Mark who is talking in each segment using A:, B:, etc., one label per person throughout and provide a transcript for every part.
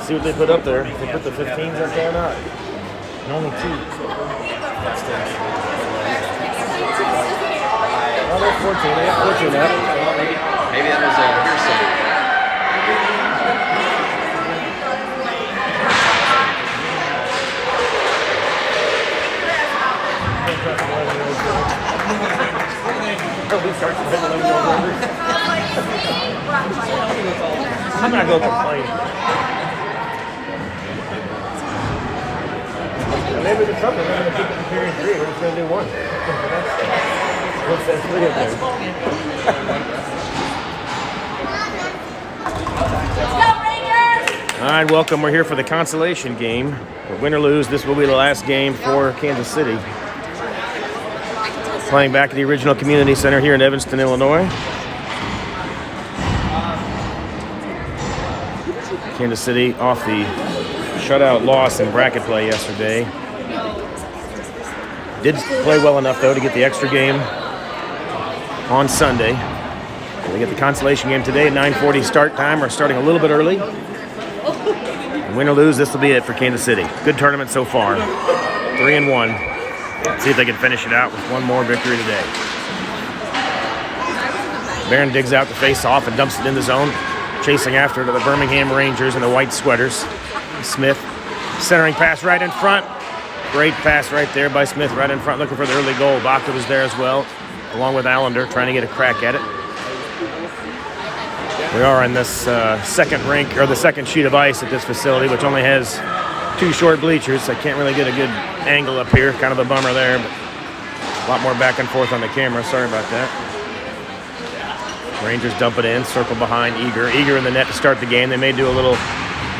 A: see what they put up there. They put the 15s up there or not. And only 2. Oh, they're 14. They got 14 up.
B: Maybe that was a hearsay.
A: I'm not going to complain. Maybe there's something. We're going to keep it in period 3. We're just going to do 1. What's that 3 up there? All right, welcome. We're here for the consolation game. Win or lose, this will be the last game for Kansas City. Playing back at the original community center here in Evanston, Illinois. Kansas City off the shutout loss in bracket play yesterday. Did play well enough, though, to get the extra game on Sunday. They get the consolation game today at 9:40 start time. We're starting a little bit early. And win or lose, this will be it for Kansas City. Good tournament so far. 3-1. Let's see if they can finish it out with one more victory today. Barron digs out the face-off and dumps it in the zone. Chasing after to the Birmingham Rangers in the white sweaters. Smith, centering pass right in front. Great pass right there by Smith, right in front, looking for the early goal. Baca was there as well, along with Allender, trying to get a crack at it. We are in this second rink, or the second sheet of ice at this facility, which only has 2 short bleachers. I can't really get a good angle up here. Kind of a bummer there, but a lot more back and forth on the camera. Sorry about that. Rangers dump it in, circle behind Eager. Eager in the net to start the game. They may do a little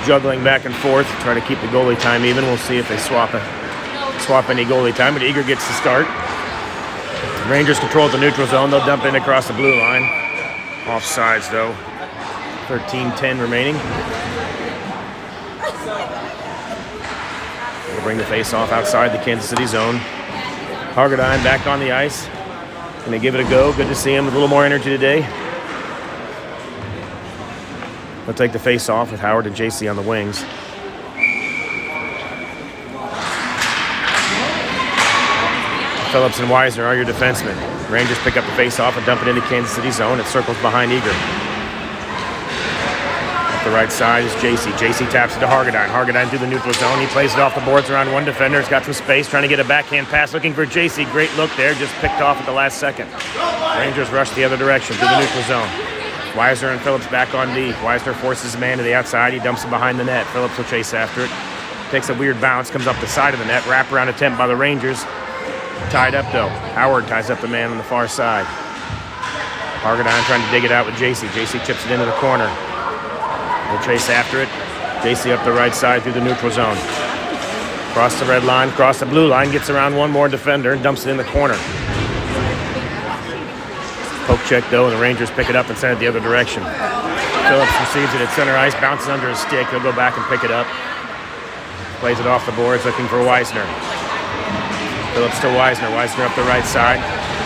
A: juggling back and forth, try to keep the goalie time even. We'll see if they swap any goalie time, but Eager gets the start. Rangers control the neutral zone. They'll dump in across the blue line. Offsides, though. 13-10 remaining. They'll bring the face-off outside the Kansas City zone. Hargadine back on the ice. Going to give it a go. Good to see him with a little more energy today. They'll take the face-off with Howard and JC on the wings. Phillips and Weisner are your defensemen. Rangers pick up the face-off and dump it into Kansas City zone. It circles behind Eager. Up the right side is JC. JC taps it to Hargadine. Hargadine through the neutral zone. He plays it off the boards around one defender. He's got some space, trying to get a backhand pass, looking for JC. Great look there, just picked off at the last second. Rangers rush the other direction through the neutral zone. Weisner and Phillips back on D. Weisner forces his man to the outside. He dumps it behind the net. Phillips will chase after it. Takes a weird bounce, comes up the side of the net. Wraparound attempt by the Rangers. Tied up, though. Howard ties up the man on the far side. Hargadine trying to dig it out with JC. JC chips it into the corner. We'll chase after it. JC up the right side through the neutral zone. Cross the red line, cross the blue line, gets around one more defender and dumps it in the corner. Poke check, though, and the Rangers pick it up and send it the other direction. Phillips receives it at center ice, bounces under his stick. He'll go back and pick it up. Plays it off the boards, looking for Weisner. Phillips to Weisner. Weisner up the right side.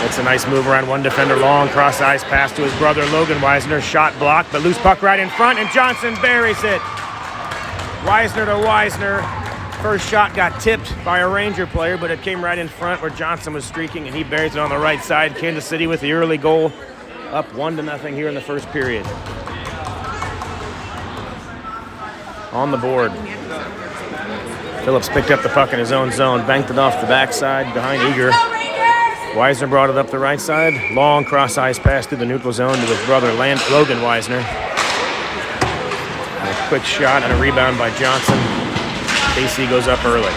A: It's a nice move around one defender. Long cross ice pass to his brother Logan Weisner. Shot blocked, but loose puck right in front, and Johnson buries it. Weisner to Weisner. First shot got tipped by a Ranger player, but it came right in front where Johnson was streaking, and he buries it on the right side. Kansas City with the early goal, up 1-0 here in the first period. On the board. Phillips picked up the puck in his own zone, banked it off the backside behind Eager. Weisner brought it up the right side. Long cross ice pass through the neutral zone to his brother Logan Weisner. And a quick shot and a rebound by Johnson. KC goes up early.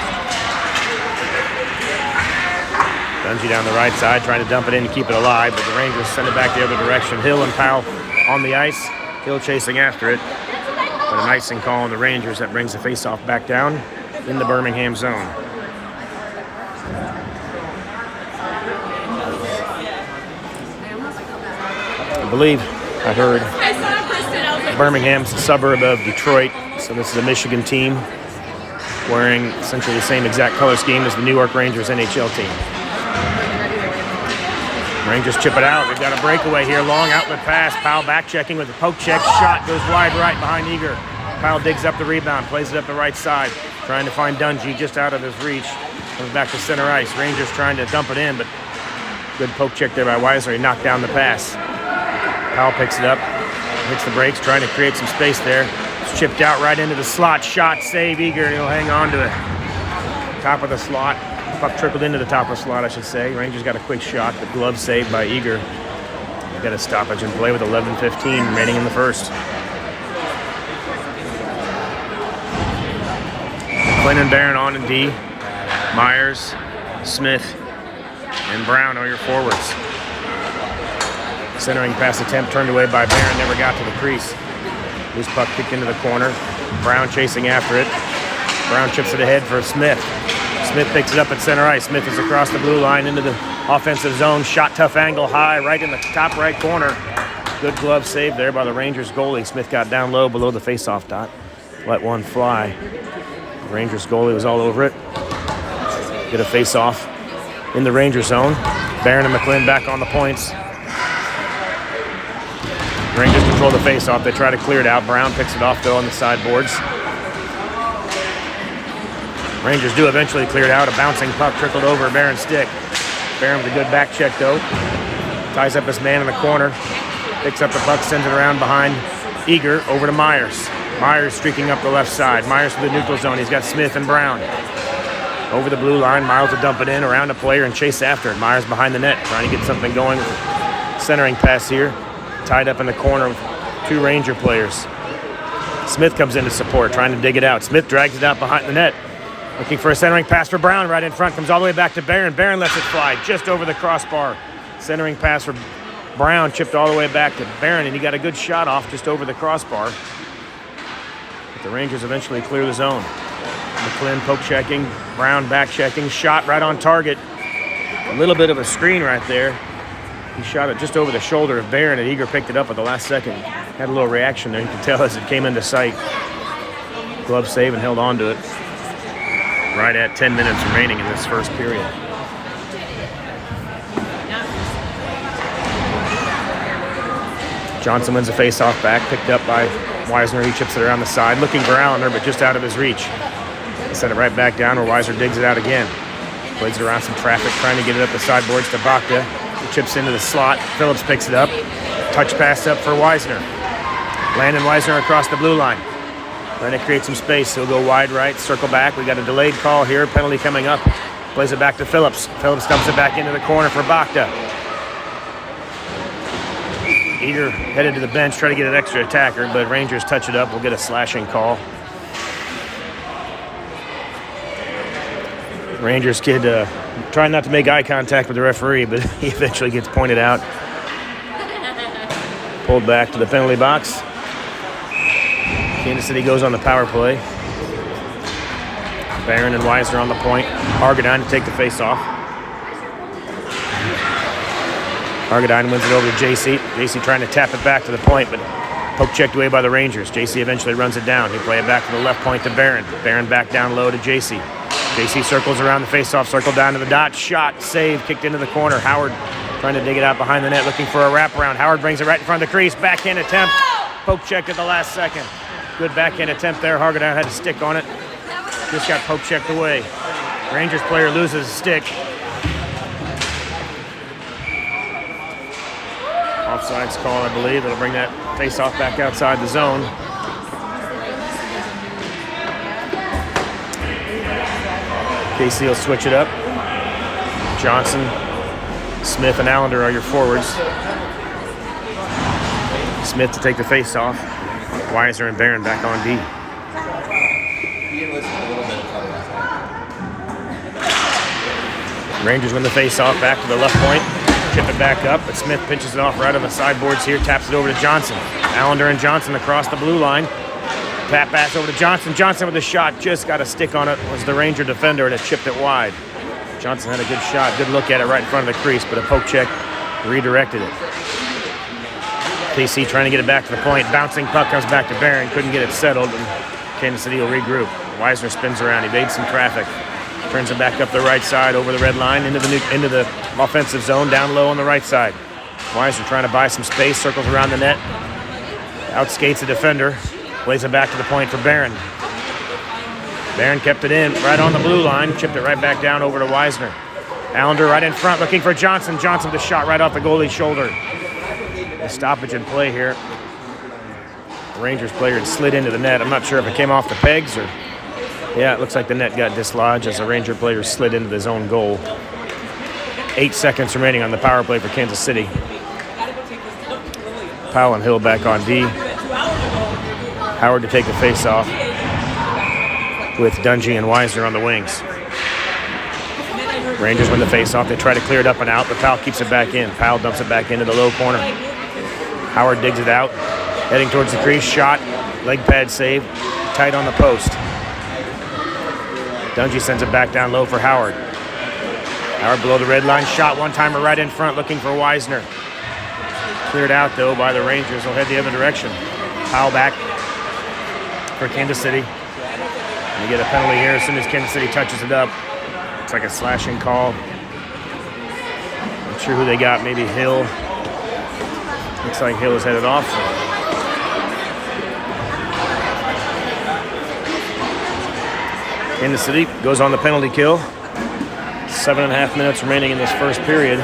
A: Dungy down the right side, trying to dump it in and keep it alive, but the Rangers send it back the other direction. Hill and Powell on the ice. Hill chasing after it. But an icing call on the Rangers that brings the faceoff back down in the Birmingham zone. I believe I heard Birmingham's a suburb of Detroit, so this is a Michigan team wearing essentially the same exact color scheme as the New York Rangers NHL team. Rangers chip it out. They've got a breakaway here. Long outlet pass. Powell back checking with a poke check. Shot goes wide right behind Eager. Powell digs up the rebound, plays it up the right side, trying to find Dungy just out of his reach. Comes back to center ice. Rangers trying to dump it in, but good poke check there by Weisner. He knocked down the pass. Powell picks it up, hits the brakes, trying to create some space there. It's chipped out right into the slot. Shot, save, Eager. He'll hang on to it. Top of the slot. Puck trickled into the top of the slot, I should say. Rangers got a quick shot. The glove saved by Eager. Got a stoppage in play with 11:15 remaining in the first. Quinn and Barron on in D. Myers, Smith, and Brown are your forwards. Centering pass attempt turned away by Barron, never got to the crease. Loose puck kicked into the corner. Brown chasing after it. Brown chips it ahead for Smith. Smith picks it up at center ice. Smith is across the blue line into the offensive zone. Shot tough angle high right in the top right corner. Good glove save there by the Rangers goalie. Smith got down low below the faceoff dot. Let one fly. The Rangers goalie was all over it. Get a face-off in the Ranger zone. Barron and McLean back on the points. Rangers control the face-off. They try to clear it out. Brown picks it off, though, on the sideboards. Rangers do eventually clear it out. A bouncing puck trickled over Barron's stick. Barron with a good back check, though. Ties up his man in the corner. Picks up the puck, sends it around behind Eager over to Myers. Myers streaking up the left side. Myers to the neutral zone. He's got Smith and Brown. Over the blue line, Miles will dump it in around a player and chase after it. Myers behind the net, trying to get something going. Centering pass here. Tied up in the corner with two Ranger players. Smith comes in to support, trying to dig it out. Smith drags it out behind the net. Looking for a centering pass for Brown right in front. Comes all the way back to Barron. Barron lets it fly just over the crossbar. Centering pass for Brown, chipped all the way back to Barron, and he got a good shot off just over the crossbar. But the Rangers eventually clear the zone. McLean poke checking, Brown back checking, shot right on target. A little bit of a screen right there. He shot it just over the shoulder of Barron, and Eager picked it up at the last second. Had a little reaction there, you can tell as it came into sight. Glove save and held on to it. Right at 10 minutes remaining in this first period. Johnson wins the face-off back, picked up by Weisner. He chips it around the side, looking for Allender, but just out of his reach. Set it right back down where Weisner digs it out again. Plays it around some traffic, trying to get it up the sideboards to Bakta. He chips into the slot. Phillips picks it up. Touch pass up for Weisner. Landon Weisner across the blue line. Trying to create some space. He'll go wide right, circle back. We got a delayed call here. Penalty coming up. Plays it back to Phillips. Phillips dumps it back into the corner for Bakta. Eager headed to the bench, try to get an extra attacker, but Rangers touch it up. We'll get a slashing call. Rangers kid trying not to make eye contact with the referee, but he eventually gets pointed out. Pulled back to the penalty box. Kansas City goes on the power play. Barron and Weisner on the point. Hargadine to take the face-off. Hargadine wins it over to JC. JC trying to tap it back to the point, but poke checked away by the Rangers. JC eventually runs it down. He play it back to the left point to Barron. Barron back down low to JC. JC circles around the face-off, circle down to the dot. Shot, save, kicked into the corner. Howard trying to dig it out behind the net, looking for a wraparound. Howard brings it right in front of the crease. Backhand attempt. Poke checked at the last second. Good backhand attempt there. Hargadine had a stick on it. Just got poke checked away. Rangers player loses a stick. Offsides call, I believe. That'll bring that face-off back outside the zone. KC will switch it up. Johnson, Smith, and Allender are your forwards. Smith to take the face-off. Weiser and Barron back on D. Rangers win the face-off back to the left point. Chip it back up, but Smith pinches it off right on the sideboards here. Taps it over to Johnson. Allender and Johnson across the blue line. Tap pass over to Johnson. Johnson with a shot. Just got a stick on it. Was the Ranger defender that chipped it wide. Johnson had a good shot. Good look at it right in front of the crease, but a poke check redirected it. KC trying to get it back to the point. Bouncing puck comes back to Barron. Couldn't get it settled, and Kansas City will regroup. Weisner spins around. Evades some traffic. Turns it back up the right side over the red line into the offensive zone down low on the right side. Weisner trying to buy some space. Circles around the net. Outskates the defender. Plays it back to the point for Barron. Barron kept it in, right on the blue line, chipped it right back down over to Wisner. Allender right in front, looking for Johnson. Johnson with a shot right off the goalie's shoulder. A stoppage in play here. The Rangers player had slid into the net. I'm not sure if it came off the pegs or... Yeah, it looks like the net got dislodged as the Ranger player slid into his own goal. 8 seconds remaining on the power play for Kansas City. Powell and Hill back on D. Howard to take the face-off with Dungy and Wisner on the wings. Rangers win the face-off. They try to clear it up and out, but Powell keeps it back in. Powell dumps it back into the low corner. Howard digs it out, heading towards the crease. Shot, leg pad save, tight on the post. Dungy sends it back down low for Howard. Howard below the red line. Shot one-timer right in front, looking for Wisner. Cleared out, though, by the Rangers. They'll head the other direction. Powell back for Kansas City. And you get a penalty here as soon as Kansas City touches it up. It's like a slashing call. Not sure who they got. Maybe Hill. Looks like Hill is headed off. Kansas City goes on the penalty kill. 7.5 minutes remaining in this first period.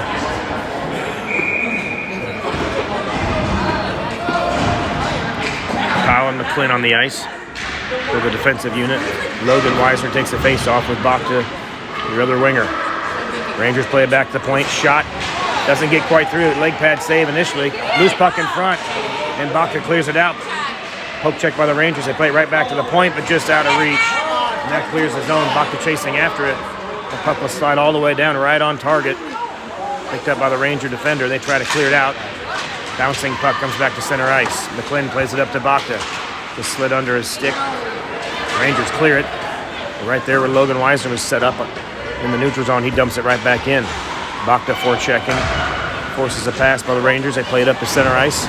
A: Powell and McClin on the ice for the defensive unit. Logan Wisner takes the face-off with Bakta, your other winger. Rangers play it back to the point. Shot. Doesn't get quite through. Leg pad save initially. Loose puck in front. And Bakta clears it out. Poke check by the Rangers. They play it right back to the point, but just out of reach. And that clears the zone. Bakta chasing after it. The puck will slide all the way down right on target. Picked up by the Ranger defender. They try to clear it out. Bouncing puck comes back to center ice. McClin plays it up to Bakta. Just slid under his stick. Rangers clear it. Right there where Logan Wisner was set up in the neutral zone, he dumps it right back in. Bakta forechecking. Forces a pass by the Rangers. They play it up to center ice.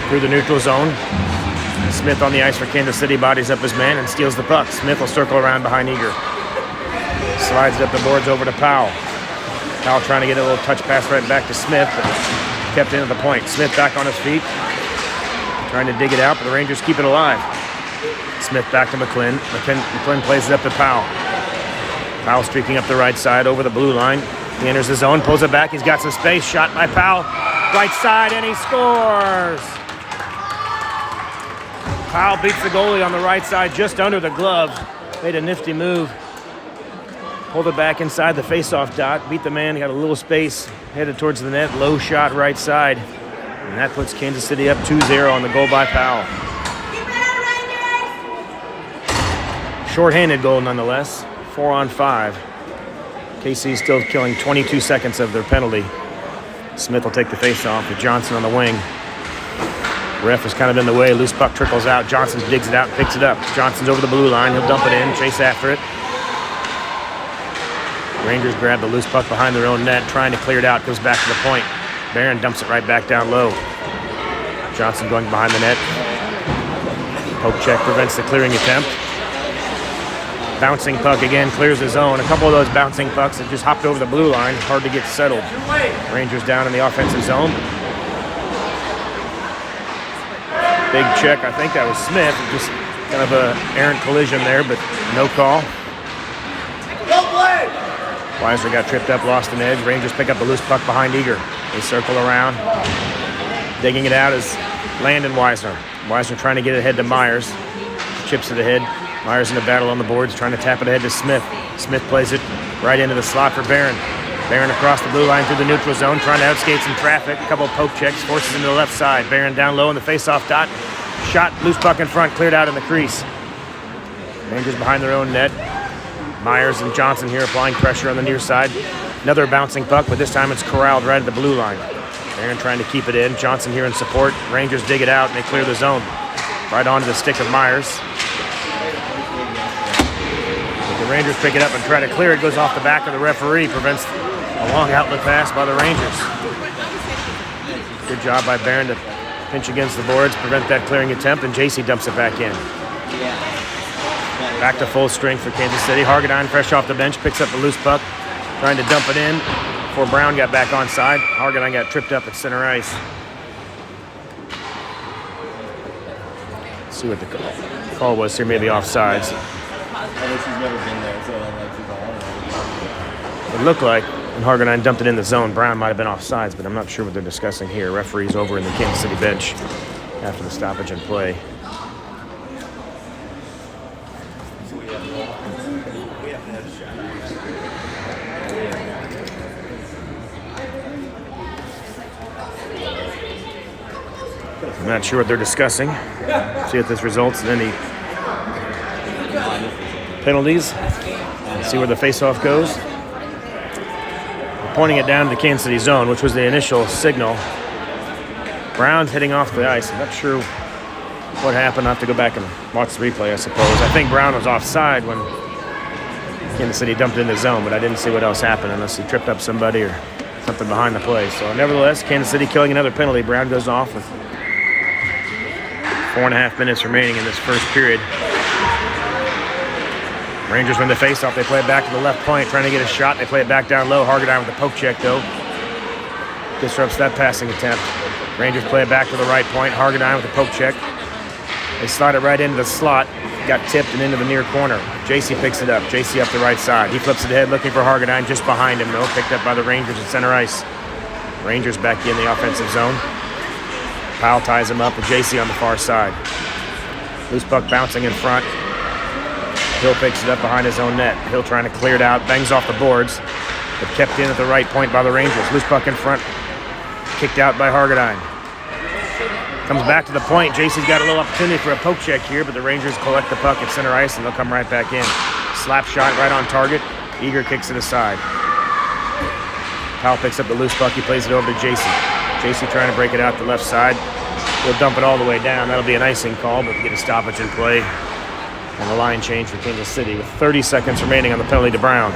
A: Through the neutral zone. Smith on the ice for Kansas City. Bodies up his man and steals the puck. Smith will circle around behind Eager. Slides it up the boards over to Powell. Powell trying to get a little touch pass right back to Smith, but kept in at the point. Smith back on his feet. Trying to dig it out, but the Rangers keep it alive. Smith back to McClin. McClin plays it up to Powell. Powell streaking up the right side over the blue line. He enters the zone, pulls it back. He's got some space. Shot by Powell. Right side, and he scores! Powell beats the goalie on the right side, just under the glove. Made a nifty move. Pulled it back inside the face-off dot. Beat the man. He got a little space. Headed towards the net. Low shot right side. And that puts Kansas City up 2-0 on the goal by Powell. Short-handed goal nonetheless. 4-on-5. KC still killing 22 seconds of their penalty. Smith will take the face-off with Johnson on the wing. Ref is kind of in the way. Loose puck trickles out. Johnson digs it out and picks it up. Johnson's over the blue line. He'll dump it in, chase after it. Rangers grab the loose puck behind their own net, trying to clear it out. Goes back to the point. Barron dumps it right back down low. Johnson going behind the net. Poke check prevents the clearing attempt. Bouncing puck again clears the zone. A couple of those bouncing pucks that just hopped over the blue line. Hard to get settled. Rangers down in the offensive zone. Big check. I think that was Smith. Just kind of a errant collision there, but no call. Wisner got tripped up, lost an edge. Rangers pick up the loose puck behind Eager. They circle around. Digging it out is Landon Wisner. Wisner trying to get it ahead to Myers. Chips it ahead. Myers in the battle on the boards, trying to tap it ahead to Smith. Smith plays it right into the slot for Barron. Barron across the blue line through the neutral zone, trying to outskate some traffic. A couple of poke checks, forces into the left side. Barron down low in the face-off dot. Shot, loose puck in front, cleared out in the crease. Rangers behind their own net. Myers and Johnson here applying pressure on the near side. Another bouncing puck, but this time it's corralled right at the blue line. Barron trying to keep it in. Johnson here in support. Rangers dig it out and they clear the zone. Right onto the stick of Myers. But the Rangers pick it up and try to clear it. Goes off the back of the referee. Prevents a long outlet pass by the Rangers. Good job by Barron to pinch against the boards, prevent that clearing attempt, and JC dumps it back in. Back to full strength for Kansas City. Hargadine fresh off the bench, picks up the loose puck, trying to dump it in before Brown got back onside. Hargadine got tripped up at center ice. See what the call was here, maybe offsides. It looked like when Hargadine dumped it in the zone, Brown might have been offsides, but I'm not sure what they're discussing here. Referee's over in the Kansas City bench after the stoppage in play. I'm not sure what they're discussing. See if this results in any penalties. See where the face-off goes. Pointing it down to the Kansas City zone, which was the initial signal. Brown's hitting off the ice. I'm not sure what happened. I'll have to go back and watch the replay, I suppose. I think Brown was offside when Kansas City dumped it in the zone, but I didn't see what else happened unless he tripped up somebody or something behind the play. So nevertheless, Kansas City killing another penalty. Brown goes off with 4.5 minutes remaining in this first period. Rangers win the faceoff. They play it back to the left point, trying to get a shot. They play it back down low. Hargadine with the poke check, though. Disrupts that passing attempt. Rangers play it back to the right point. Hargadine with the poke check. They slide it right into the slot. Got tipped and into the near corner. JC picks it up. JC up the right side. He flips it ahead, looking for Hargadine. Just behind him, though. Picked up by the Rangers at center ice. Rangers back in the offensive zone. Powell ties him up with JC on the far side. Loose puck bouncing in front. Hill picks it up behind his own net. Hill trying to clear it out, bangs off the boards, but kept in at the right point by the Rangers. Loose puck in front, kicked out by Hargadine. Comes back to the point. JC's got a little opportunity for a poke check here, but the Rangers collect the puck at center ice and they'll come right back in. Slap shot right on target. Eager kicks it aside. Powell picks up the loose puck. He plays it over to JC. JC trying to break it out the left side. He'll dump it all the way down. That'll be an icing call, but we get a stoppage in play. And the line change for Kansas City with 30 seconds remaining on the penalty to Brown.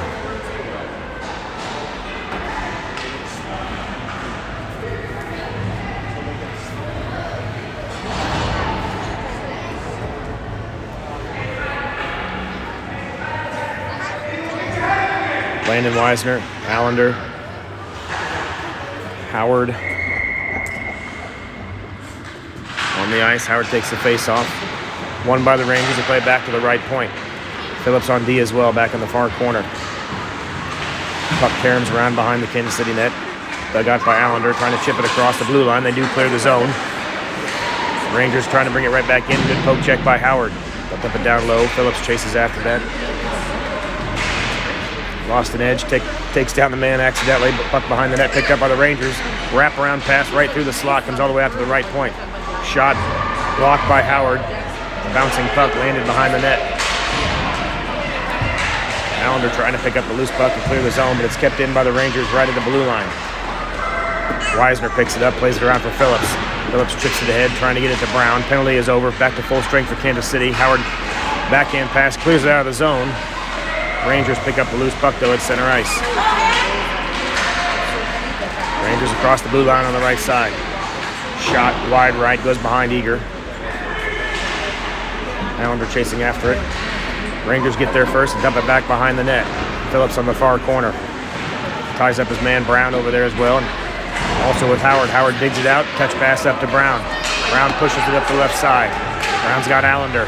A: Landon Weisner, Allender, Howard on the ice. Howard takes the face-off. Won by the Rangers. They play it back to the right point. Phillips on D as well, back in the far corner. Puck caroms around behind the Kansas City net. Dug out by Allender, trying to chip it across the blue line. They do clear the zone. Rangers trying to bring it right back in. Good poke check by Howard. Up and down low. Phillips chases after that. Lost an edge. Takes down the man accidentally. But puck behind the net, picked up by the Rangers. Wrap around pass right through the slot. Comes all the way out to the right point. Shot blocked by Howard. Bouncing puck landed behind the net. Allender trying to pick up the loose puck and clear the zone, but it's kept in by the Rangers right at the blue line. Weisner picks it up, plays it around for Phillips. Phillips chips it ahead, trying to get it to Brown. Penalty is over. Back to full strength for Kansas City. Howard backhand pass, clears it out of the zone. Rangers pick up the loose puck, though, at center ice. Rangers across the blue line on the right side. Shot wide right, goes behind Eager. Allender chasing after it. Rangers get there first and dump it back behind the net. Phillips on the far corner. Ties up his man Brown over there as well. And also with Howard. Howard digs it out. Touch pass up to Brown. Brown pushes it up the left side. Brown's got Allender.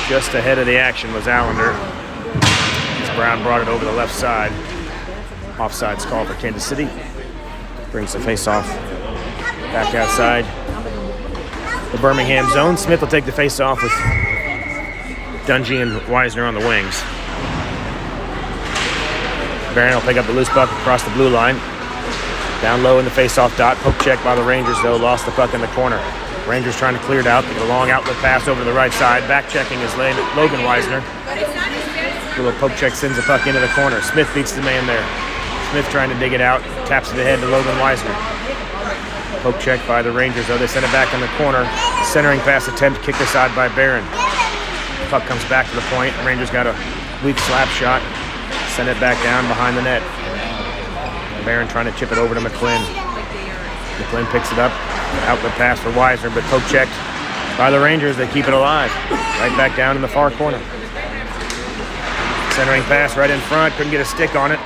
A: Just ahead of the action was Allender. As Brown brought it over the left side. Offsides call for Kansas City. Brings the face-off back outside the Birmingham zone. Smith will take the face-off with Dungy and Weisner on the wings. Barron will pick up the loose puck across the blue line. Down low in the face-off dot. Poke check by the Rangers, though. Lost the puck in the corner. Rangers trying to clear it out. The long outlet pass over to the right side. Back checking is Logan Weisner. A little poke check sends the puck into the corner. Smith beats the man there. Smith trying to dig it out. Taps it ahead to Logan Weisner. Poke check by the Rangers, though. They send it back in the corner. Centering pass attempt kicked aside by Barron. The puck comes back to the point. Rangers got a weak slap shot. Send it back down behind the net. Barron trying to chip it over to McClin. McClin picks it up. Outlet pass for Weisner, but poke checked by the Rangers. They keep it alive. Right back down in the far corner. Centering pass right in front. Couldn't get a stick on it.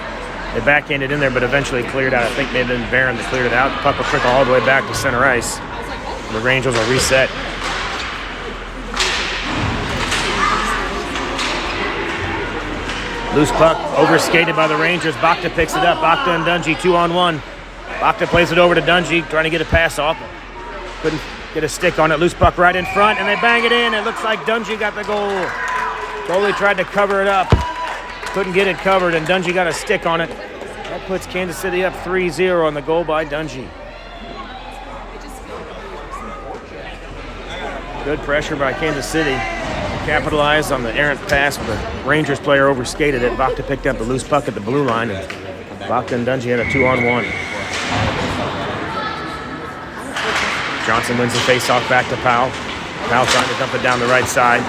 A: They backhanded in there, but eventually cleared out. I think maybe Barron that cleared it out. The puck will trickle all the way back to center ice. The Rangers will reset. Loose puck, overskated by the Rangers. Bakta picks it up. Bakta and Dungy 2-on-1. Bakta plays it over to Dungy, trying to get a pass off. Couldn't get a stick on it. Loose puck right in front, and they bang it in. It looks like Dungy got the goal. Goalie tried to cover it up. Couldn't get it covered, and Dungy got a stick on it. That puts Kansas City up 3-0 on the goal by Dungy. Good pressure by Kansas City. Capitalized on the errant pass, but the Rangers player overskated it. Bakta picked up the loose puck at the blue line, and Bakta and Dungy had a 2-on-1. Johnson wins the face-off back to Powell. Powell trying to dump it down the right side.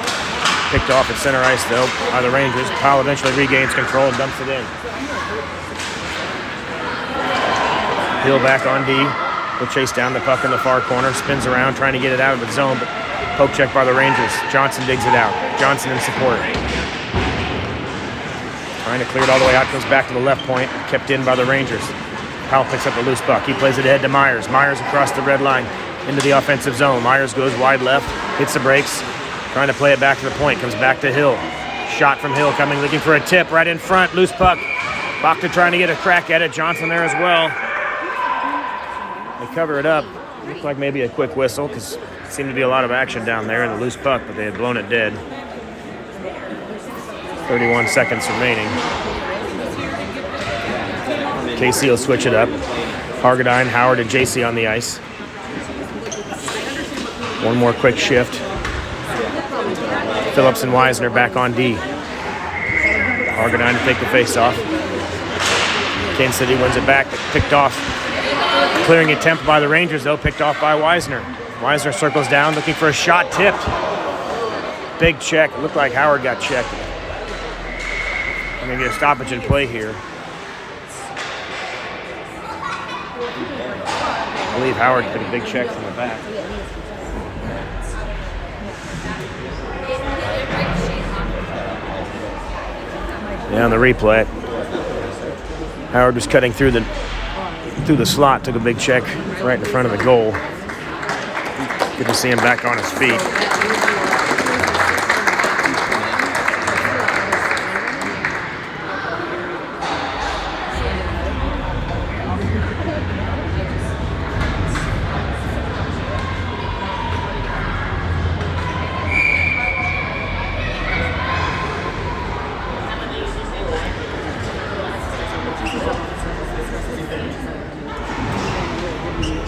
A: Picked off at center ice, though, by the Rangers. Powell eventually regains control and dumps it in. Hill back on D. He'll chase down the puck in the far corner. Spins around, trying to get it out of the zone, but poke check by the Rangers. Johnson digs it out. Johnson in support. Trying to clear it all the way out. Goes back to the left point. Kept in by the Rangers. Powell picks up the loose puck. He plays it ahead to Myers. Myers across the red line into the offensive zone. Myers goes wide left. Hits the brakes. Trying to play it back to the point. Comes back to Hill. Shot from Hill coming, looking for a tip right in front. Loose puck. Bakta trying to get a crack at it. Johnson there as well. They cover it up. Looked like maybe a quick whistle because there seemed to be a lot of action down there in the loose puck, but they had blown it dead. 31 seconds remaining. KC will switch it up. Hargadine, Howard, and JC on the ice. One more quick shift. Phillips and Wisner back on D. Hargadine to take the face-off. Kansas City wins it back, but picked off. Clearing attempt by the Rangers, though, picked off by Wisner. Wisner circles down, looking for a shot, tipped. Big check. It looked like Howard got checked. I'm going to get a stoppage in play here. I believe Howard took a big check from the back. Yeah, on the replay, Howard was cutting through the slot, took a big check right in front of the goal. Good to see him back on his feet.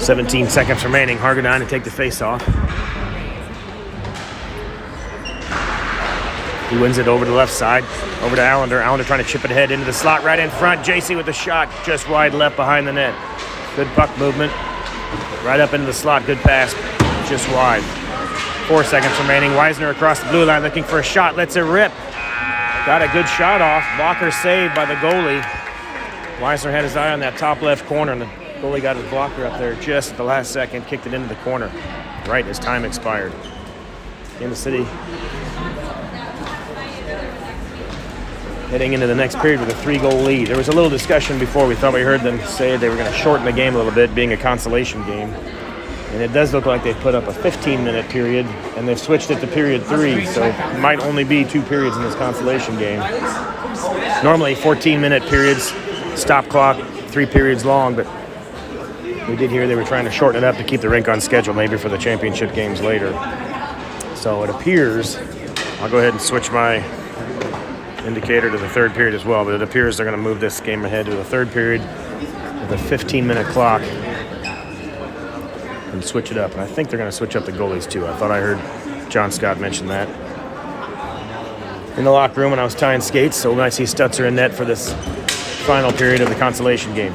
A: .17 seconds remaining. Hargadine to take the face-off. He wins it over to the left side, over to Allender. Allender trying to chip it ahead into the slot right in front. JC with the shot, just wide left behind the net. Good puck movement. Right up into the slot, good pass, just wide. 4 seconds remaining. Wisner across the blue line looking for a shot, lets it rip. Got a good shot off. Blocker saved by the goalie. Wisner had his eye on that top left corner, and the goalie got his blocker up there just at the last second, kicked it into the corner right as time expired. Kansas City heading into the next period with a 3-goal lead. There was a little discussion before. We thought we heard them say they were going to shorten the game a little bit, being a consolation game. And it does look like they put up a 15-minute period, and they've switched it to period 3, so it might only be 2 periods in this consolation game. Normally 14-minute periods, stop clock, 3 periods long, but we did hear they were trying to shorten it up to keep the rink on schedule, maybe for the championship games later. So it appears, I'll go ahead and switch my indicator to the third period as well, but it appears they're going to move this game ahead to the third period with a 15-minute clock and switch it up. And I think they're going to switch up the goalies too. I thought I heard John Scott mention that in the locker room when I was tying skates. So when I see Stutzer in net for this final period of the consolation game.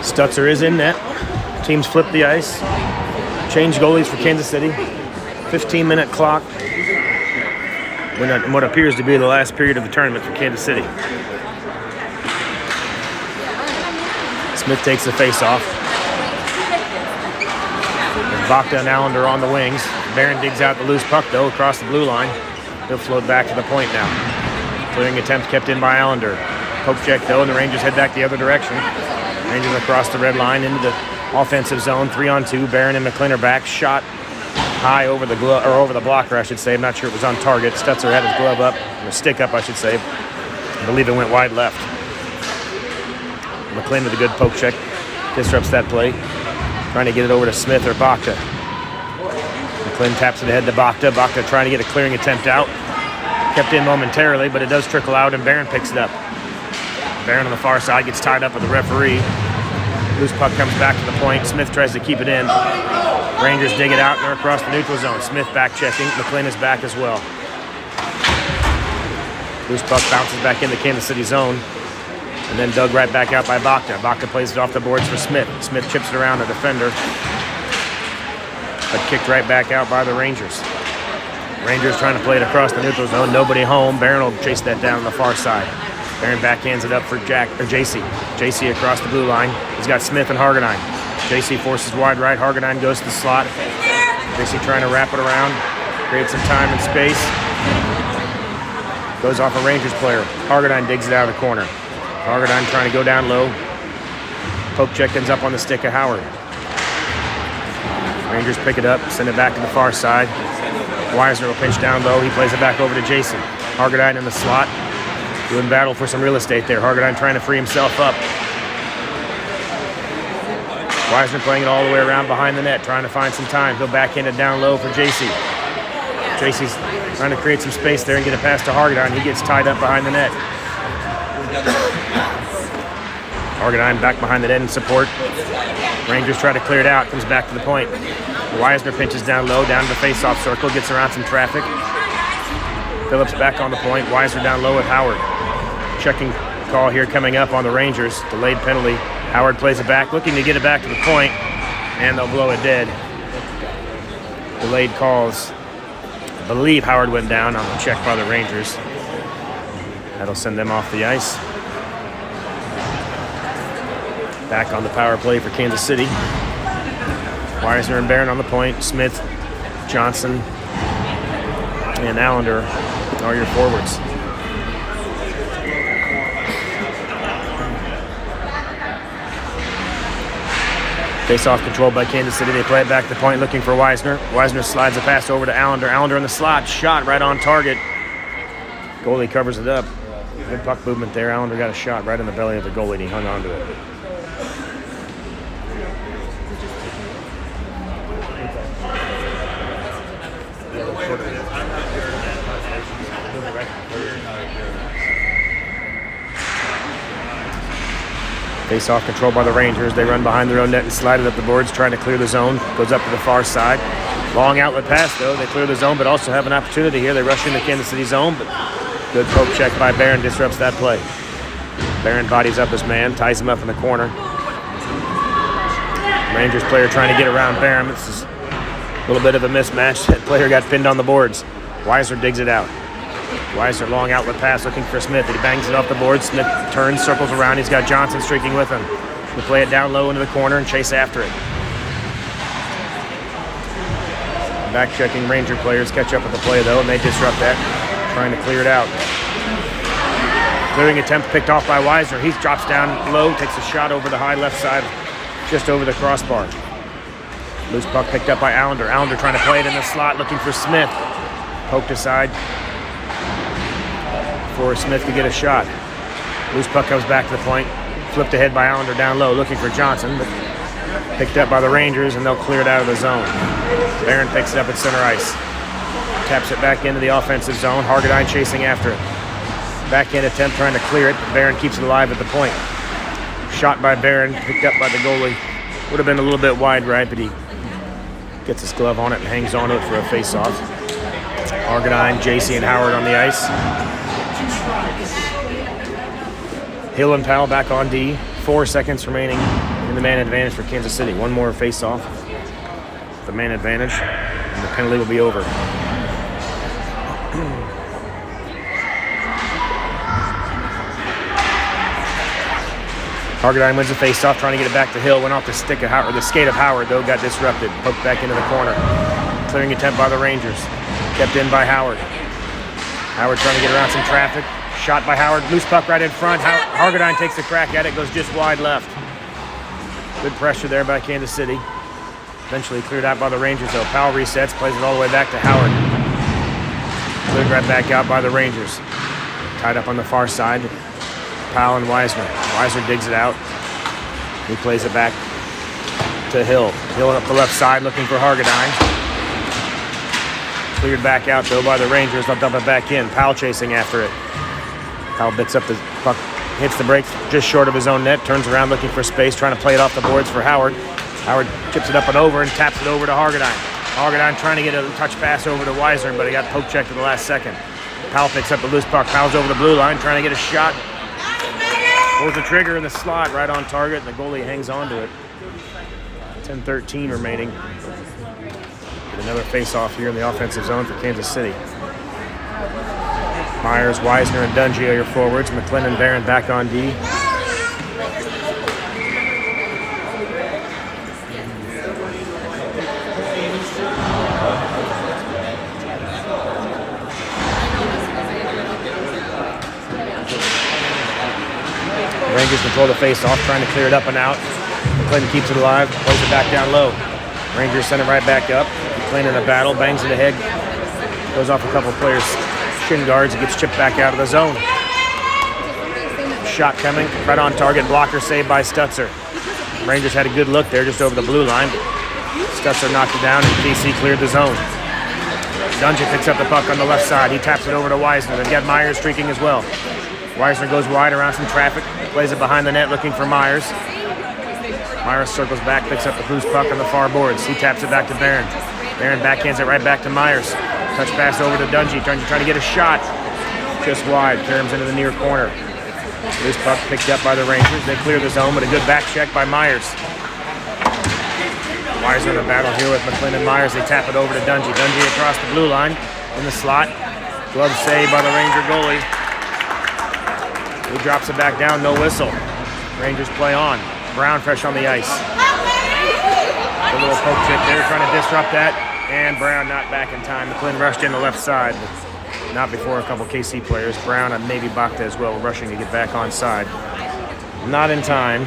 A: Stutzer is in net. Teams flip the ice. Change goalies for Kansas City. 15-minute clock. In what appears to be the last period of the tournament for Kansas City. Smith takes the face-off. Bacta and Allender on the wings. Barron digs out the loose puck, though, across the blue line. He'll float back to the point now. Clearing attempt kept in by Allender. Poke check, though, and the Rangers head back the other direction. Rangers across the red line into the offensive zone. 3-on-2. Barron and McLean are back. Shot high over the glove, or over the blocker, I should say. I'm not sure it was on target. Stutzer had his glove up, or stick up, I should say. I believe it went wide left. McLean with a good poke check disrupts that play. Trying to get it over to Smith or Bacta. McLean taps it ahead to Bacta. Bacta trying to get a clearing attempt out. Kept in momentarily, but it does trickle out, and Barron picks it up. Barron on the far side gets tied up with the referee. Loose puck comes back to the point. Smith tries to keep it in. Rangers dig it out, and they're across the neutral zone. Smith back checking. McLean is back as well. Loose puck bounces back into Kansas City zone, and then dug right back out by Bacta. Bacta plays it off the boards for Smith. Smith chips it around a defender, but kicked right back out by the Rangers. Rangers trying to play it across the neutral zone. Nobody home. Barron will chase that down on the far side. Barron backhands it up for JC. JC across the blue line. He's got Smith and Hargadine. JC forces wide right. Hargadine goes to the slot. JC trying to wrap it around. Creates some time and space. Goes off a Rangers player. Hargadine digs it out of the corner. Hargadine trying to go down low. Poke check ends up on the stick of Howard. Rangers pick it up, send it back to the far side. Weisner will pinch down low. He plays it back over to Jason. Hargadine in the slot. Doing battle for some real estate there. Hargadine trying to free himself up. Weisner playing it all the way around behind the net, trying to find some time. He'll backhand it down low for JC. JC's trying to create some space there and get a pass to Hargadine. He gets tied up behind the net. Hargadine back behind the net in support. Rangers try to clear it out. Comes back to the point. Weisner pinches down low, down to the face-off circle. Gets around some traffic. Phillips back on the point. Weisner down low with Howard. Checking call here coming up on the Rangers. Delayed penalty. Howard plays it back, looking to get it back to the point, and they'll blow it dead. Delayed calls. I believe Howard went down on the check by the Rangers. That'll send them off the ice. Back on the power play for Kansas City. Weisner and Barron on the point. Smith, Johnson, and Allender are your forwards. Face-off controlled by Kansas City. They play it back to the point looking for Weisner. Weisner slides a pass over to Allender. Allender in the slot. Shot right on target. Goalie covers it up. Good puck movement there. Allender got a shot right in the belly of the goalie and he hung on to it. Face-off controlled by the Rangers. They run behind their own net and slide it up the boards, trying to clear the zone. Goes up to the far side. Long outlet pass, though. They clear the zone, but also have an opportunity here. They rush into Kansas City zone, but good poke check by Barron disrupts that play. Barron bodies up his man, ties him up in the corner. Rangers player trying to get around Barron. This is a little bit of a mismatch. That player got pinned on the boards. Weisner digs it out. Weisner long outlet pass looking for Smith. He bangs it off the board. Smith turns, circles around. He's got Johnson streaking with him. He'll play it down low into the corner and chase after it. Back checking Ranger players catch up with the play though, and they disrupt that, trying to clear it out. Clearing attempt picked off by Weisner. He drops down low, takes a shot over the high left side, just over the crossbar. Loose puck picked up by Allender. Allender trying to play it in the slot, looking for Smith. Poked aside for Smith to get a shot. Loose puck comes back to the point. Flipped ahead by Allender down low, looking for Johnson, but picked up by the Rangers, and they'll clear it out of the zone. Barron picks it up at center ice. Taps it back into the offensive zone. Hargadine chasing after it. Backhand attempt trying to clear it, but Barron keeps it alive at the point. Shot by Barron, picked up by the goalie. Would have been a little bit wide right, but he gets his glove on it and hangs on to it for a face-off. Hargadine, JC, and Howard on the ice. Hill and Powell back on D. 4 seconds remaining in the man advantage for Kansas City. One more face-off. The man advantage, and the penalty will be over. Hargadine wins the face-off, trying to get it back to Hill. Went off the stick of Howard, or the skate of Howard, though, got disrupted. Poked back into the corner. Clearing attempt by the Rangers. Kept in by Howard. Howard trying to get around some traffic. Shot by Howard. Loose puck right in front. Hargadine takes a crack at it. Goes just wide left. Good pressure there by Kansas City. Eventually cleared out by the Rangers, though. Powell resets. Plays it all the way back to Howard. Cleared right back out by the Rangers. Tied up on the far side. Powell and Weisner. Weisner digs it out. He plays it back to Hill. Hill up the left side looking for Hargadine. Cleared back out, though, by the Rangers. They'll dump it back in. Powell chasing after it. Powell bits up the puck, hits the brakes just short of his own net, turns around looking for space, trying to play it off the boards for Howard. Howard chips it up and over and taps it over to Hargadine. Hargadine trying to get a touch pass over to Weisner, but he got poke checked at the last second. Powell picks up the loose puck. Powell's over the blue line, trying to get a shot. Pulls the trigger in the slot, right on target, and the goalie hangs on to it. 10:13 remaining. Get another face-off here in the offensive zone for Kansas City. Myers, Weisner, and Dungy are your forwards. McLennan, Barron back on D. Rangers control the face-off, trying to clear it up and out. McLennan keeps it alive, plays it back down low. Rangers send it right back up. McLennan in a battle, bangs it ahead. Goes off a couple of players' shin guards and gets chipped back out of the zone. Shot coming, right on target, blocker saved by Stutzer. Rangers had a good look there just over the blue line. Stutzer knocked it down and KC cleared the zone. Dungy picks up the puck on the left side. He taps it over to Weisner. They've got Myers streaking as well. Weisner goes wide around some traffic, plays it behind the net looking for Myers. Myers circles back, picks up the loose puck on the far boards. He taps it back to Barron. Barron backhands it right back to Myers. Touch pass over to Dungy. Dungy trying to get a shot. Just wide. Caroms into the near corner. Loose puck picked up by the Rangers. They clear the zone, but a good back check by Myers. Myers in a battle here with McLennan and Myers. They tap it over to Dungy. Dungy across the blue line in the slot. Glove save by the Ranger goalie. He drops it back down, no whistle. Rangers play on. Brown fresh on the ice. A little poke check there, trying to disrupt that. And Brown not back in time. McLennan rushed in the left side, but not before a couple KC players. Brown and maybe Bakta as well rushing to get back on side. Not in time.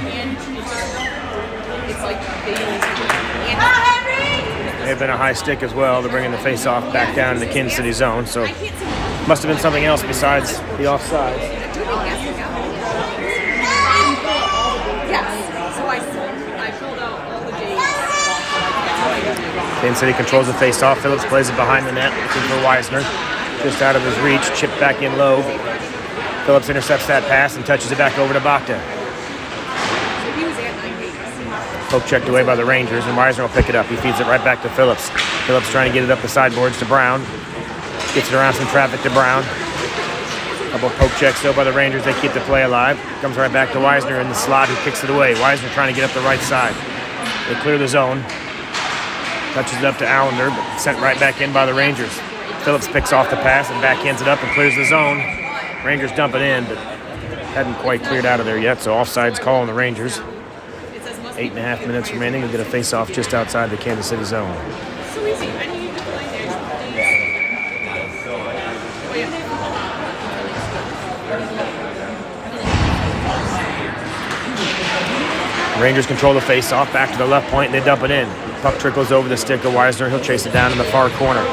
A: May have been a high stick as well. They're bringing the face-off back down in the Kansas City zone. So must have been something else besides the offside. Kansas City controls the face-off. Phillips plays it behind the net, looking for Weisner. Just out of his reach, chipped back in low. Phillips intercepts that pass and touches it back over to Bakta. Poke checked away by the Rangers, and Weisner will pick it up. He feeds it right back to Phillips. Phillips trying to get it up the sideboards to Brown. Gets it around some traffic to Brown. Couple of poke checks though by the Rangers. They keep the play alive. Comes right back to Weisner in the slot, who kicks it away. Weisner trying to get up the right side. They clear the zone. Touches it up to Allender, but sent right back in by the Rangers. Phillips picks off the pass and backhands it up and clears the zone. Rangers dump it in, but hadn't quite cleared out of there yet, so offside's call on the Rangers. 8.5 minutes remaining. We'll get a face-off just outside the Kansas City zone. Rangers control the face-off, back to the left point, and they dump it in. Puck trickles over the stick of Weisner. He'll chase it down in the far corner.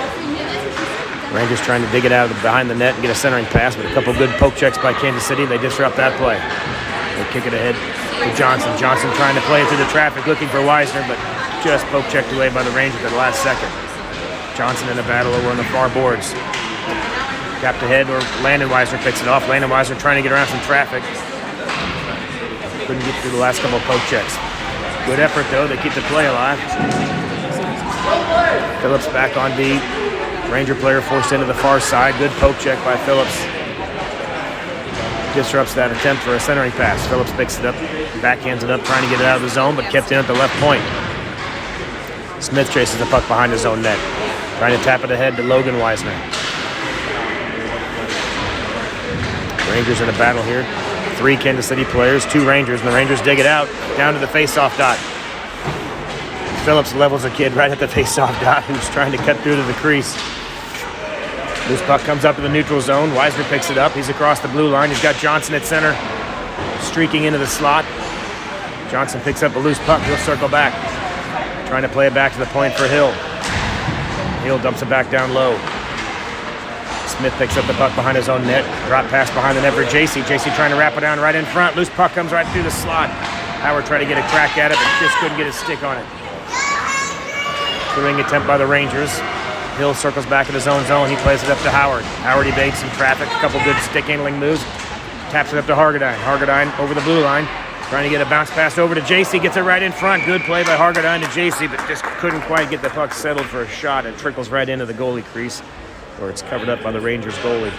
A: Rangers trying to dig it out of behind the net and get a centering pass, but a couple good poke checks by Kansas City. They disrupt that play. They kick it ahead to Johnson. Johnson trying to play it through the traffic, looking for Weisner, but just poke checked away by the Rangers at the last second. Johnson in a battle over on the far boards. Tapped ahead, or Landon Weisner picks it off. Landon Weisner trying to get around some traffic. Couldn't get through the last couple of poke checks. Good effort, though. They keep the play alive. Phillips back on D. Ranger player forced into the far side. Good poke check by Phillips. Disrupts that attempt for a centering pass. Phillips picks it up, backhands it up, trying to get it out of the zone, but kept in at the left point. Smith chases the puck behind his own net, trying to tap it ahead to Logan Weisner. Rangers in a battle here. 3 Kansas City players, 2 Rangers, and the Rangers dig it out down to the face-off dot. Phillips levels a kid right at the face-off dot who's trying to cut through to the crease. Loose puck comes up to the neutral zone. Weisner picks it up. He's across the blue line. He's got Johnson at center, streaking into the slot. Johnson picks up a loose puck. He'll circle back, trying to play it back to the point for Hill. Hill dumps it back down low. Smith picks up the puck behind his own net. Drop pass behind the net for JC. JC trying to wrap it down right in front. Loose puck comes right through the slot. Howard tried to get a crack at it, but just couldn't get his stick on it. Clearing attempt by the Rangers. Hill circles back in his own zone. He plays it up to Howard. Howard evades some traffic. A couple good stick handling moves. Taps it up to Hargadine. Hargadine over the blue line. Trying to get a bounce pass over to JC. Gets it right in front. Good play by Hargadine to JC, but just couldn't quite get the puck settled for a shot. It trickles right into the goalie crease, where it's covered up by the Rangers goalie.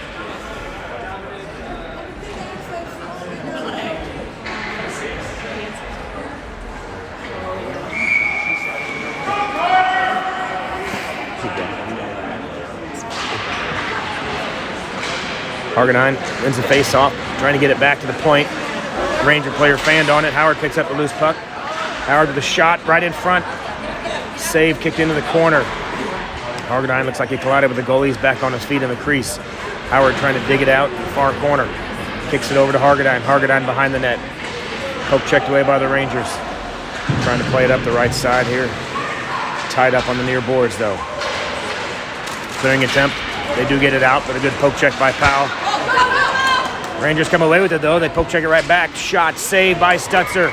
A: Hargadine wins the face-off, trying to get it back to the point. Ranger player fanned on it. Howard picks up the loose puck. Howard with a shot right in front. Save kicked into the corner. Hargadine looks like he collided with the goalie. He's back on his feet in the crease. Howard trying to dig it out in the far corner. Kicks it over to Hargadine. Hargadine behind the net. Poke checked away by the Rangers. Trying to play it up the right side here. Tied up on the near boards though. Clearing attempt. They do get it out, but a good poke check by Powell. Rangers come away with it though. They poke check it right back. Shot saved by Stutzer.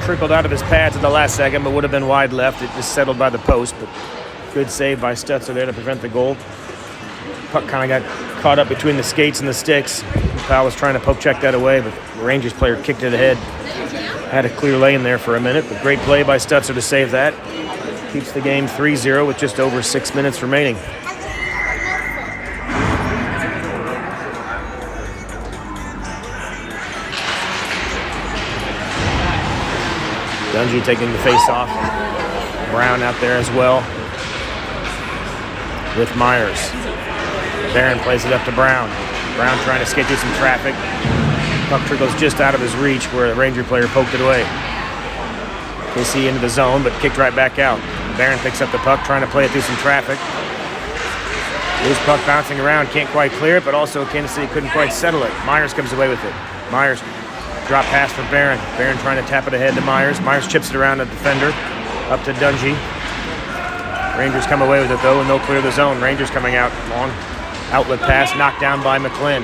A: Trickled out of his pads at the last second, but would have been wide left. It just settled by the post, but good save by Stutzer there to prevent the goal. Puck kind of got caught up between the skates and the sticks. Powell was trying to poke check that away, but the Rangers player kicked it ahead. Had a clear lane there for a minute, but great play by Stutzer to save that. Keeps the game 3-0 with just over 6 minutes remaining. Dungy taking the face-off. Brown out there as well with Myers. Barron plays it up to Brown. Brown trying to skate through some traffic. Puck trickles just out of his reach where the Ranger player poked it away. KC into the zone, but kicked right back out. Barron picks up the puck, trying to play it through some traffic. Loose puck bouncing around, can't quite clear it, but also Kansas City couldn't quite settle it. Myers comes away with it. Myers drop pass for Barron. Barron trying to tap it ahead to Myers. Myers chips it around the defender, up to Dungy. Rangers come away with it though, and they'll clear the zone. Rangers coming out, long outlet pass, knocked down by McClin.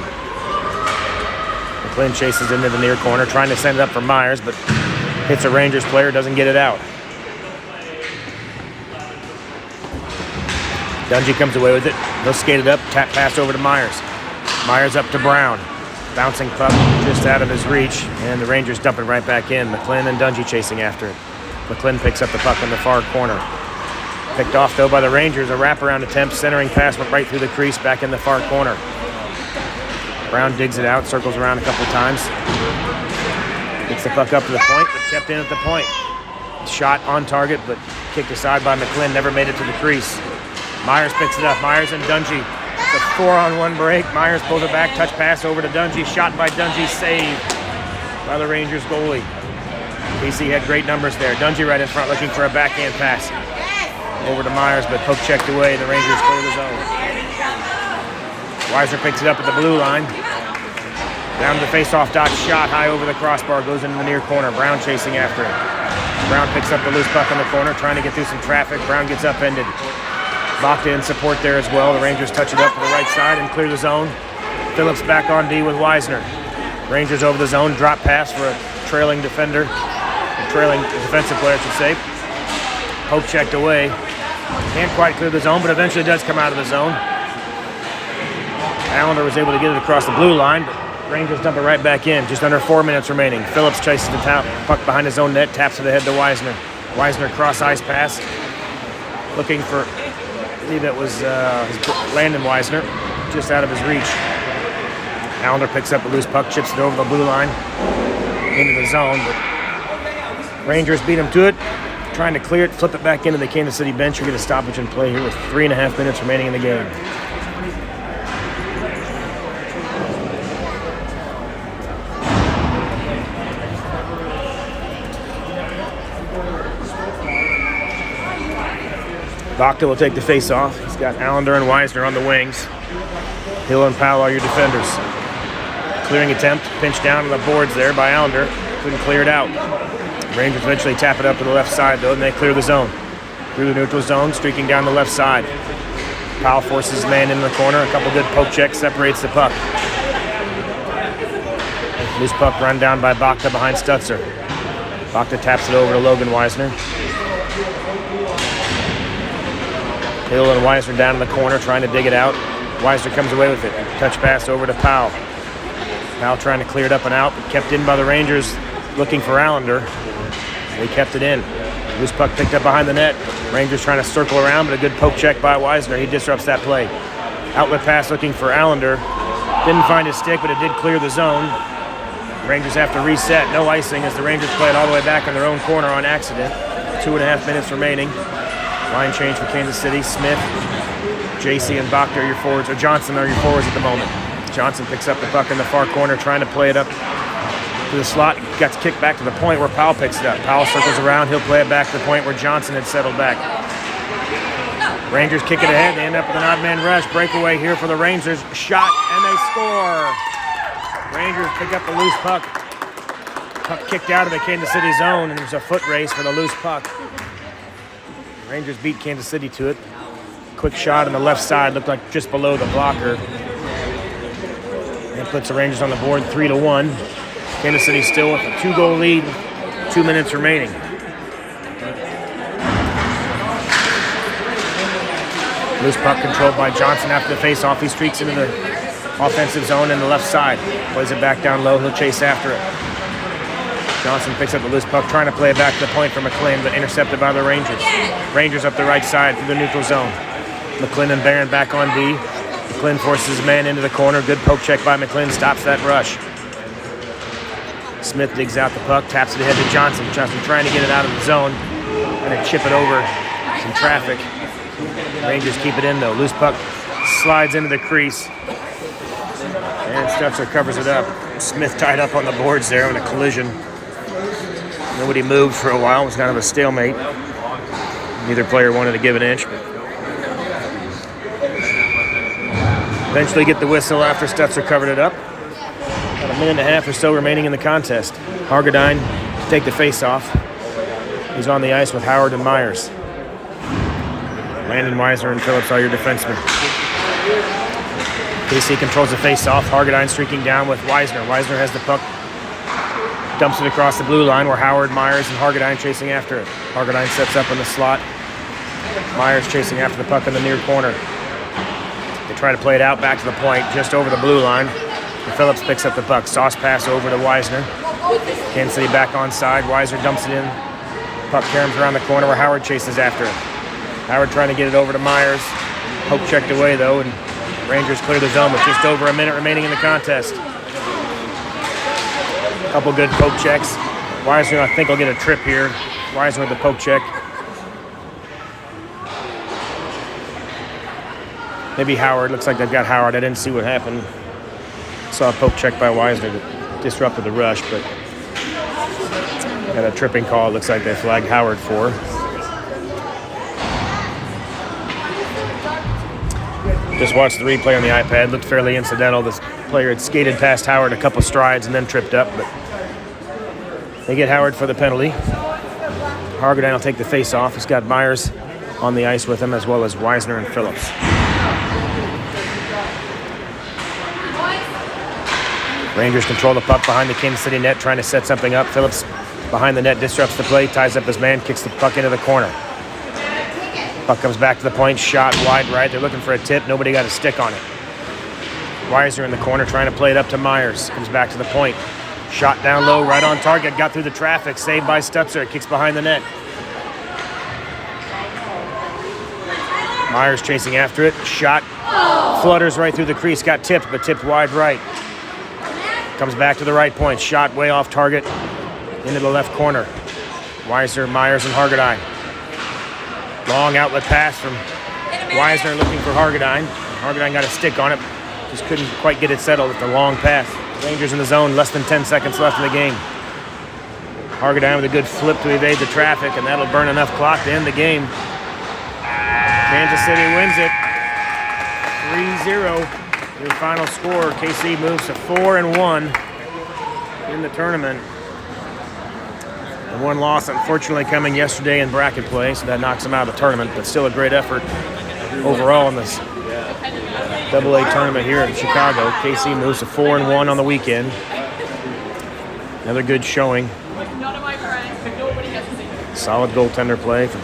A: McClin chases into the near corner, trying to send it up for Myers, but hits a Rangers player, doesn't get it out. Dungy comes away with it. They'll skate it up, tap pass over to Myers. Myers up to Brown. Bouncing puck just out of his reach, and the Rangers dump it right back in. McClin and Dungy chasing after it. McClin picks up the puck in the far corner. Picked off though by the Rangers. A wraparound attempt, centering pass went right through the crease, back in the far corner. Brown digs it out, circles around a couple times. Gets the puck up to the point, but kept in at the point. Shot on target, but kicked aside by McClin, never made it to the crease. Myers picks it up. Myers and Dungy. It's a 4-on-1 break. Myers pulls it back. Touch pass over to Dungy. Shot by Dungy. Saved by the Rangers goalie. KC had great numbers there. Dungy right in front looking for a backhand pass. Over to Myers, but poke checked away. The Rangers clear the zone. Weiser picks it up at the blue line. Down to the face-off dot. Shot high over the crossbar. Goes into the near corner. Brown chasing after it. Brown picks up the loose puck in the corner, trying to get through some traffic. Brown gets upended. Locked in support there as well. The Rangers touch it up to the right side and clear the zone. Phillips back on D with Weisner. Rangers over the zone. Drop pass for a trailing defender. A trailing defensive player, I should say. Poke checked away. Can't quite clear the zone, but eventually does come out of the zone. Allender was able to get it across the blue line, but Rangers dump it right back in. Just under 4 minutes remaining. Phillips chases the puck behind his own net, taps it ahead to Weisner. Weisner cross-ice pass. Looking for, I believe it was Landon Weisner, just out of his reach. Allender picks up a loose puck, chips it over the blue line into the zone, but Rangers beat him to it. Trying to clear it, flip it back into the Kansas City bench. We get a stoppage in play here with 3.5 minutes remaining in the game. Bachta will take the face-off. He's got Allender and Weisner on the wings. Hill and Powell are your defenders. Clearing attempt, pinched down on the boards there by Allender. Couldn't clear it out. Rangers eventually tap it up to the left side, though, and they clear the zone. Through the neutral zone, streaking down the left side. Powell forces his man into the corner. A couple good poke checks, separates the puck. Loose puck run down by Bachta behind Stutzer. Bachta taps it over to Logan Weisner. Hill and Weisner down in the corner trying to dig it out. Weisner comes away with it. Touch pass over to Powell. Powell trying to clear it up and out, but kept in by the Rangers looking for Allender. They kept it in. Loose puck picked up behind the net. Rangers trying to circle around, but a good poke check by Weisner. He disrupts that play. Outlet pass looking for Allender. Didn't find his stick, but it did clear the zone. Rangers have to reset. No icing as the Rangers play it all the way back on their own corner on accident. 2.5 minutes remaining. Line change for Kansas City. Smith, JC, and Bachta are your forwards, or Johnson are your forwards at the moment. Johnson picks up the puck in the far corner, trying to play it up to the slot. Gets kicked back to the point where Powell picks it up. Powell circles around. He'll play it back to the point where Johnson had settled back. Rangers kick it ahead. They end up with an odd man rush. Breakaway here for the Rangers. Shot, and they score. Rangers pick up the loose puck. Puck kicked out of the Kansas City zone, and there's a foot race for the loose puck. Rangers beat Kansas City to it. Quick shot on the left side, looked like just below the blocker. That puts the Rangers on the board 3-1. Kansas City still with a 2-goal lead, 2 minutes remaining. Loose puck controlled by Johnson after the face-off. He streaks into the offensive zone in the left side. Plays it back down low. He'll chase after it. Johnson picks up the loose puck, trying to play it back to the point for McLean, but intercepted by the Rangers. Rangers up the right side through the neutral zone. McLean and Barron back on D. McLean forces his man into the corner. Good poke check by McLean. Stops that rush. Smith digs out the puck, taps it ahead to Johnson. Johnson trying to get it out of the zone and then chip it over some traffic. Rangers keep it in though. Loose puck slides into the crease. And Stutzer covers it up. Smith tied up on the boards there in a collision. Nobody moved for a while. It was kind of a stalemate. Neither player wanted to give an inch. Eventually get the whistle after Stutzer covered it up. About a minute and a half or so remaining in the contest. Hargadine to take the face-off. He's on the ice with Howard and Myers. Landon, Weisner, and Phillips are your defensemen. KC controls the face-off. Hargadine streaking down with Weisner. Weisner has the puck. Dumps it across the blue line where Howard, Myers, and Hargadine chasing after it. Hargadine sets up in the slot. Myers chasing after the puck in the near corner. They try to play it out back to the point, just over the blue line. And Phillips picks up the puck. Sauce pass over to Weisner. Kansas City back on side. Weisner dumps it in. Puck caroms around the corner where Howard chases after it. Howard trying to get it over to Myers. Poke checked away though, and Rangers clear the zone with just over a minute remaining in the contest. Couple good poke checks. Weisner, I think, will get a trip here. Weisner with the poke check. Maybe Howard. Looks like they've got Howard. I didn't see what happened. Saw a poke check by Weisner that disrupted the rush, but got a tripping call. Looks like they flagged Howard for. Just watched the replay on the iPad. Looked fairly incidental. This player had skated past Howard a couple strides and then tripped up, but they get Howard for the penalty. Hargadine will take the face-off. He's got Myers on the ice with him, as well as Weisner and Phillips. Rangers control the puck behind the Kansas City net, trying to set something up. Phillips behind the net disrupts the play, ties up his man, kicks the puck into the corner. Puck comes back to the point, shot wide right. They're looking for a tip. Nobody got a stick on it. Weisner in the corner trying to play it up to Myers. Comes back to the point. Shot down low, right on target. Got through the traffic. Saved by Stutzer. Kicks behind the net. Myers chasing after it. Shot. Flutters right through the crease. Got tipped, but tipped wide right. Comes back to the right point. Shot way off target into the left corner. Weisner, Myers, and Hargadine. Long outlet pass from Weisner looking for Hargadine. Hargadine got a stick on it. Just couldn't quite get it settled with the long pass. Rangers in the zone, less than 10 seconds left in the game. Hargadine with a good flip to evade the traffic, and that'll burn enough clock to end the game. Kansas City wins it 3-0. Your final score. KC moves to 4-1 in the tournament. The one loss, unfortunately, coming yesterday in bracket play, so that knocks them out of the tournament, but still a great effort overall in this AA tournament here in Chicago. KC moves to 4-1 on the weekend. Another good showing. Solid goaltender play from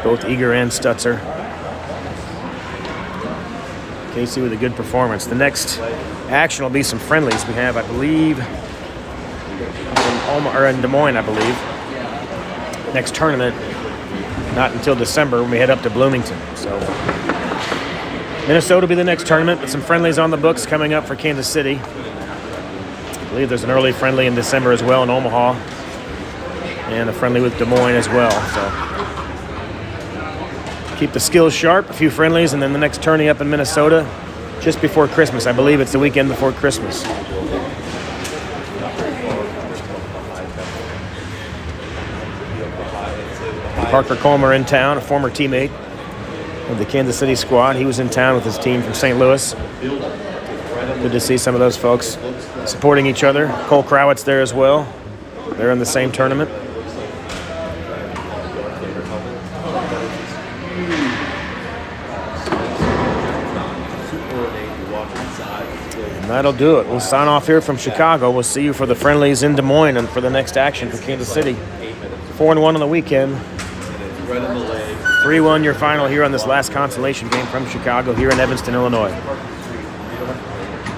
A: both Eager and Stutzer. KC with a good performance. The next action will be some friendlies we have, I believe, in Des Moines, I believe. Next tournament, not until December when we head up to Bloomington. So Minnesota will be the next tournament, but some friendlies on the books coming up for Kansas City. I believe there's an early friendly in December as well in Omaha, and a friendly with Des Moines as well. So keep the skills sharp, a few friendlies, and then the next tourney up in Minnesota just before Christmas. I believe it's the weekend before Christmas. Parker Colmer in town, a former teammate of the Kansas City squad. He was in town with his team from St. Louis. Good to see some of those folks supporting each other. Cole Crowitz there as well. They're in the same tournament. And that'll do it. We'll sign off here from Chicago. We'll see you for the friendlies in Des Moines and for the next action for Kansas City. 4-1 on the weekend. 3-1 your final here on this last consolation game from Chicago here in Evanston, Illinois.